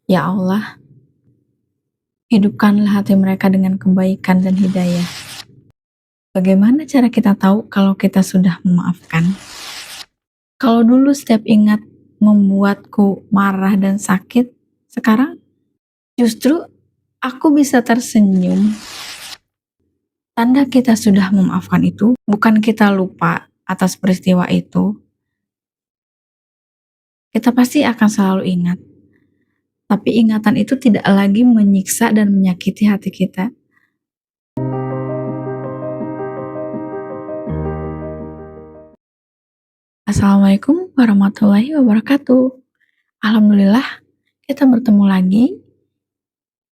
Ya Allah, hidupkanlah hati mereka dengan kebaikan dan hidayah. Bagaimana cara kita tahu kalau kita sudah memaafkan? Kalau dulu setiap ingat membuatku marah dan sakit, sekarang justru aku bisa tersenyum. Tanda kita sudah memaafkan itu bukan kita lupa atas peristiwa itu. Kita pasti akan selalu ingat, tapi ingatan itu tidak lagi menyiksa dan menyakiti hati kita. Assalamualaikum warahmatullahi wabarakatuh. Alhamdulillah, kita bertemu lagi.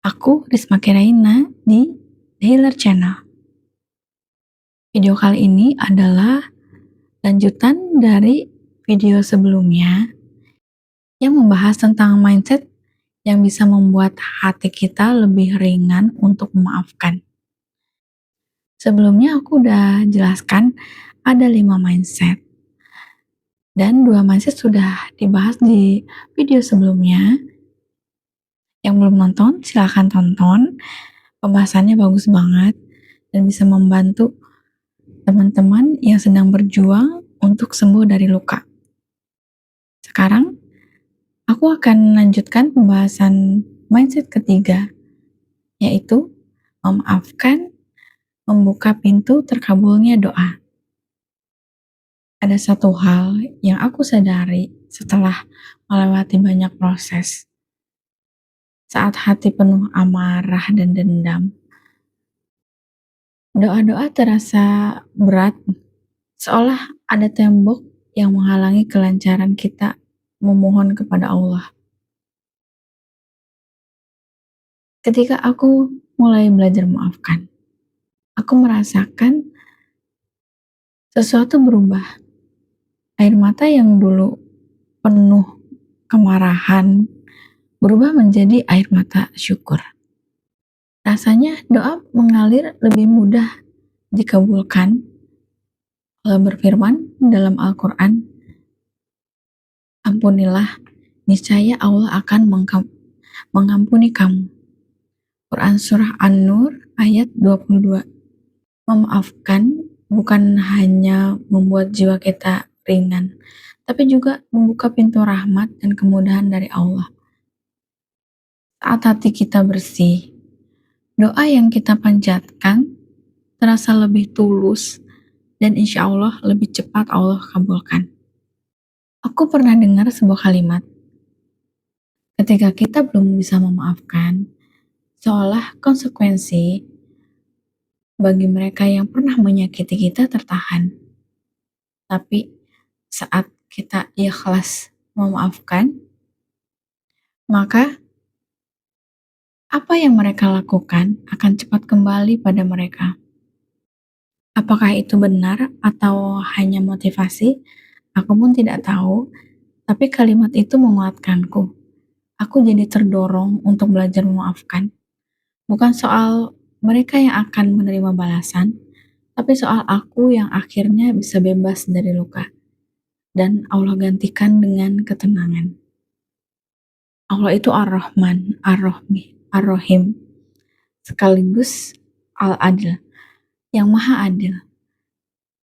Aku Risma Kiraina di Healer Channel. Video kali ini adalah lanjutan dari video sebelumnya yang membahas tentang mindset yang bisa membuat hati kita lebih ringan untuk memaafkan. Sebelumnya aku udah jelaskan ada 5 mindset. Dan 2 mindset sudah dibahas di video sebelumnya. Yang belum nonton, silahkan tonton. Pembahasannya bagus banget dan bisa membantu teman-teman yang sedang berjuang untuk sembuh dari luka. Sekarang, aku akan lanjutkan pembahasan mindset ketiga, yaitu memaafkan membuka pintu terkabulnya doa. Ada satu hal yang aku sadari setelah melewati banyak proses. Saat hati penuh amarah dan dendam, doa-doa terasa berat, seolah ada tembok yang menghalangi kelancaran kita memohon kepada Allah. Ketika aku mulai belajar memaafkan, aku merasakan sesuatu berubah. Air mata yang dulu penuh kemarahan berubah menjadi air mata syukur. Rasanya doa mengalir lebih mudah dikabulkan. Allah berfirman dalam Al-Quran, ampunilah, niscaya Allah akan mengampuni kamu. Quran Surah An-Nur ayat 22. Memaafkan bukan hanya membuat jiwa kita ringan, tapi juga membuka pintu rahmat dan kemudahan dari Allah. Saat hati kita bersih, doa yang kita panjatkan terasa lebih tulus dan insya Allah lebih cepat Allah kabulkan. Aku pernah dengar sebuah kalimat, ketika kita belum bisa memaafkan, seolah konsekuensi bagi mereka yang pernah menyakiti kita tertahan. Tapi saat kita ikhlas memaafkan, maka apa yang mereka lakukan akan cepat kembali pada mereka. Apakah itu benar atau hanya motivasi? Aku pun tidak tahu, tapi kalimat itu menguatkanku. Aku jadi terdorong untuk belajar memaafkan. Bukan soal mereka yang akan menerima balasan, tapi soal aku yang akhirnya bisa bebas dari luka. Dan Allah gantikan dengan ketenangan. Allah itu Ar-Rahman, Ar-Rahim, sekaligus Al-Adil, yang maha adil.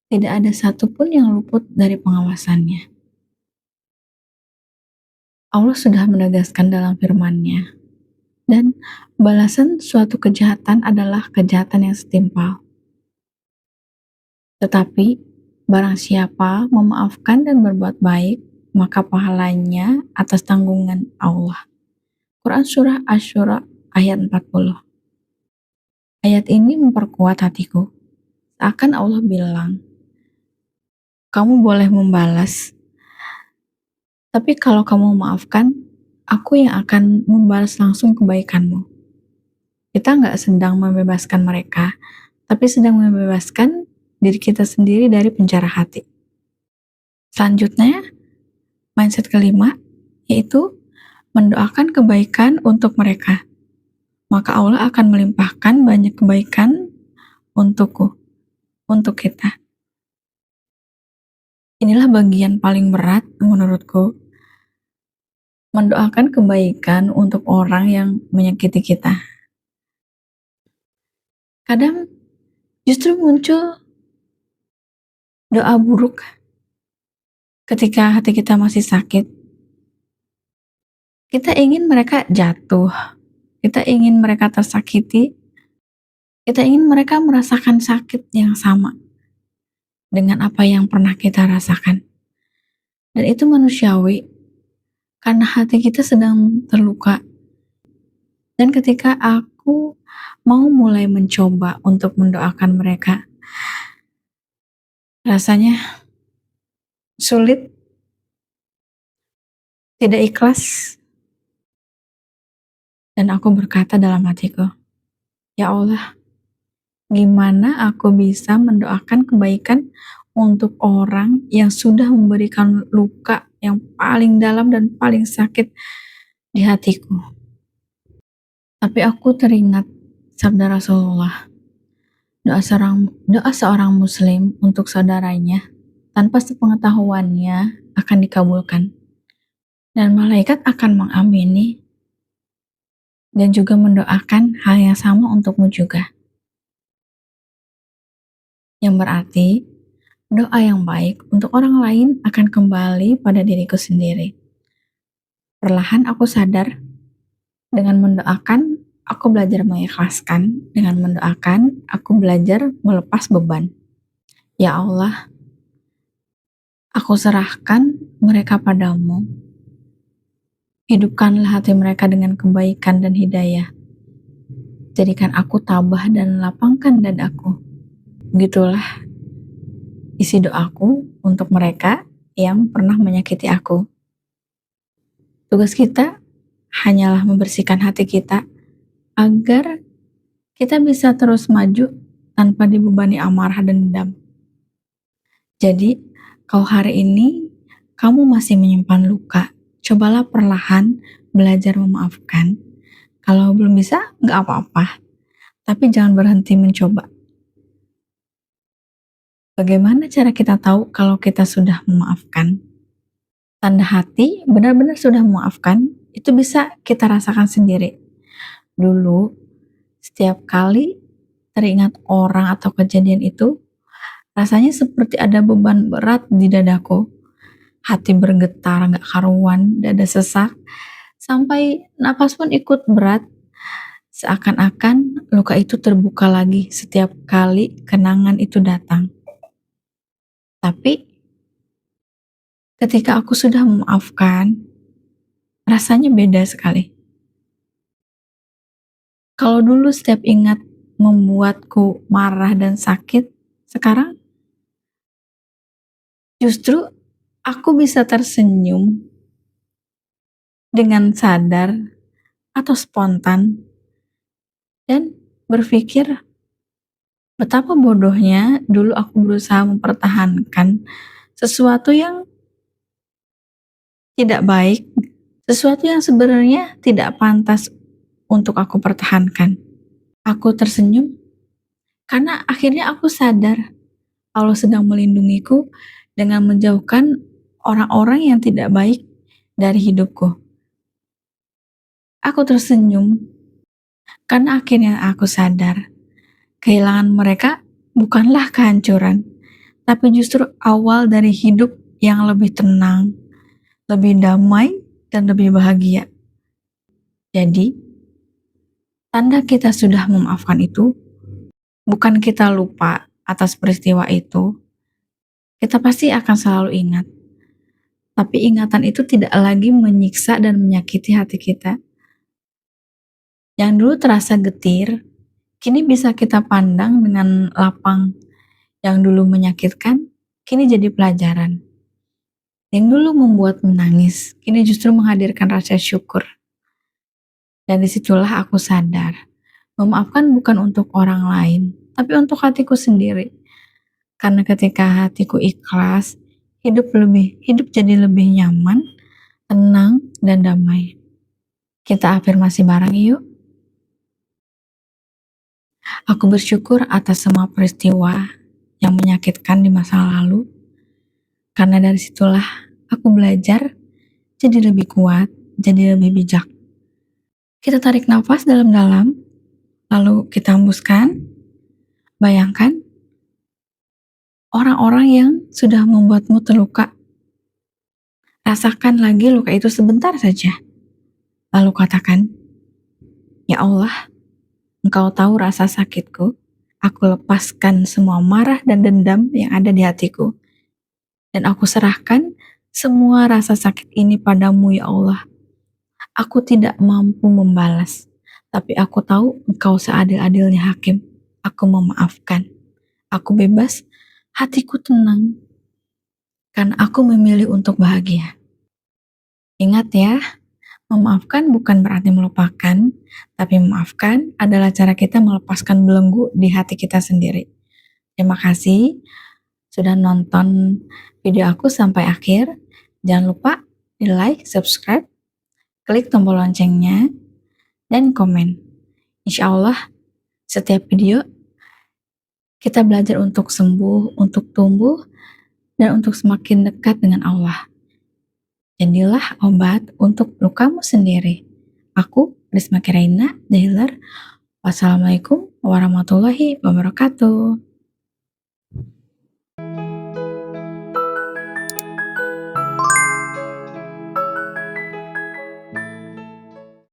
Tidak ada satupun yang luput dari pengawasannya. Allah sudah menegaskan dalam firman-Nya, dan balasan suatu kejahatan adalah kejahatan yang setimpal. Tetapi, barang siapa memaafkan dan berbuat baik, maka pahalanya atas tanggungan Allah. Quran Surah Asy-Syura ayat 40. Ayat ini memperkuat hatiku. Seakan Allah bilang, kamu boleh membalas, tapi kalau kamu memaafkan, aku yang akan membalas langsung kebaikanmu. Kita nggak sedang membebaskan mereka, tapi sedang membebaskan diri kita sendiri dari penjara hati. Selanjutnya, mindset kelima, yaitu mendoakan kebaikan untuk mereka. Maka Allah akan melimpahkan banyak kebaikan untukku, untuk kita. Inilah bagian paling berat menurutku. mendoakan kebaikan untuk orang yang menyakiti kita. Kadang justru muncul doa buruk ketika hati kita masih sakit. Kita ingin mereka jatuh, kita ingin mereka tersakiti, kita ingin mereka merasakan sakit yang sama dengan apa yang pernah kita rasakan. Dan itu manusiawi, karena hati kita sedang terluka. Dan ketika aku mau mulai mencoba untuk mendoakan mereka, rasanya sulit, tidak ikhlas, dan aku berkata dalam hatiku, ya Allah, gimana aku bisa mendoakan kebaikan untuk orang yang sudah memberikan luka yang paling dalam dan paling sakit di hatiku. Tapi aku teringat sabda Rasulullah, doa seorang muslim untuk saudaranya tanpa sepengetahuannya akan dikabulkan. Dan malaikat akan mengamini dan juga mendoakan hal yang sama untukmu juga. Yang berarti, doa yang baik untuk orang lain akan kembali pada diriku sendiri. Perlahan aku sadar, dengan mendoakan, aku belajar mengikhlaskan. Dengan mendoakan, aku belajar melepas beban. Ya Allah, aku serahkan mereka padamu. Hidupkanlah hati mereka dengan kebaikan dan hidayah. Jadikan aku tabah dan lapangkan dadaku. Begitulah isi doaku untuk mereka yang pernah menyakiti aku. Tugas kita hanyalah membersihkan hati kita agar kita bisa terus maju tanpa dibebani amarah dan dendam. Jadi, kalau hari ini kamu masih menyimpan luka, cobalah perlahan belajar memaafkan. Kalau belum bisa, nggak apa-apa. Tapi jangan berhenti mencoba. Bagaimana cara kita tahu kalau kita sudah memaafkan? Tanda hati benar-benar sudah memaafkan, itu bisa kita rasakan sendiri. Dulu, setiap kali teringat orang atau kejadian itu, rasanya seperti ada beban berat di dadaku. Hati bergetar, gak karuan, dada sesak, sampai napas pun ikut berat. Seakan-akan luka itu terbuka lagi setiap kali kenangan itu datang. Tapi, ketika aku sudah memaafkan, rasanya beda sekali. Kalau dulu setiap ingat membuatku marah dan sakit, sekarang justru aku bisa tersenyum dengan sadar atau spontan dan berpikir betapa bodohnya dulu aku berusaha mempertahankan sesuatu yang tidak baik, sesuatu yang sebenarnya tidak pantas untuk aku pertahankan. Aku tersenyum karena akhirnya aku sadar Allah sedang melindungiku dengan menjauhkan orang-orang yang tidak baik dari hidupku. Aku tersenyum karena akhirnya aku sadar kehilangan mereka bukanlah kehancuran, tapi justru awal dari hidup yang lebih tenang, lebih damai, dan lebih bahagia. Jadi, tanda kita sudah memaafkan itu bukan kita lupa atas peristiwa itu. Kita pasti akan selalu ingat. Tapi ingatan itu tidak lagi menyiksa dan menyakiti hati kita. Yang dulu terasa getir, kini bisa kita pandang dengan lapang. Yang dulu menyakitkan, kini jadi pelajaran. Yang dulu membuat menangis, kini justru menghadirkan rasa syukur. Dan disitulah aku sadar, memaafkan bukan untuk orang lain, tapi untuk hatiku sendiri. Karena ketika hatiku ikhlas, hidup jadi lebih nyaman, tenang, dan damai. Kita afirmasi bareng yuk. Aku bersyukur atas semua peristiwa yang menyakitkan di masa lalu. Karena dari situlah aku belajar jadi lebih kuat, jadi lebih bijak. Kita tarik nafas dalam-dalam, lalu kita hembuskan. Bayangkan orang-orang yang sudah membuatmu terluka. Rasakan lagi luka itu sebentar saja. Lalu katakan, "Ya Allah, Engkau tahu rasa sakitku. Aku lepaskan semua marah dan dendam yang ada di hatiku. Dan aku serahkan semua rasa sakit ini padamu, ya Allah. Aku tidak mampu membalas, tapi aku tahu Engkau seadil-adilnya hakim. Aku memaafkan. Aku bebas, hatiku tenang, karena aku memilih untuk bahagia." Ingat ya, memaafkan bukan berarti melupakan, tapi memaafkan adalah cara kita melepaskan belenggu di hati kita sendiri. Terima kasih sudah nonton video aku sampai akhir. Jangan lupa di like, subscribe, klik tombol loncengnya, dan komen. Insya Allah, setiap video kita belajar untuk sembuh, untuk tumbuh, dan untuk semakin dekat dengan Allah. Jadilah obat untuk lukamu sendiri. Aku, Risma Kiraina, Healer. Wassalamualaikum warahmatullahi wabarakatuh.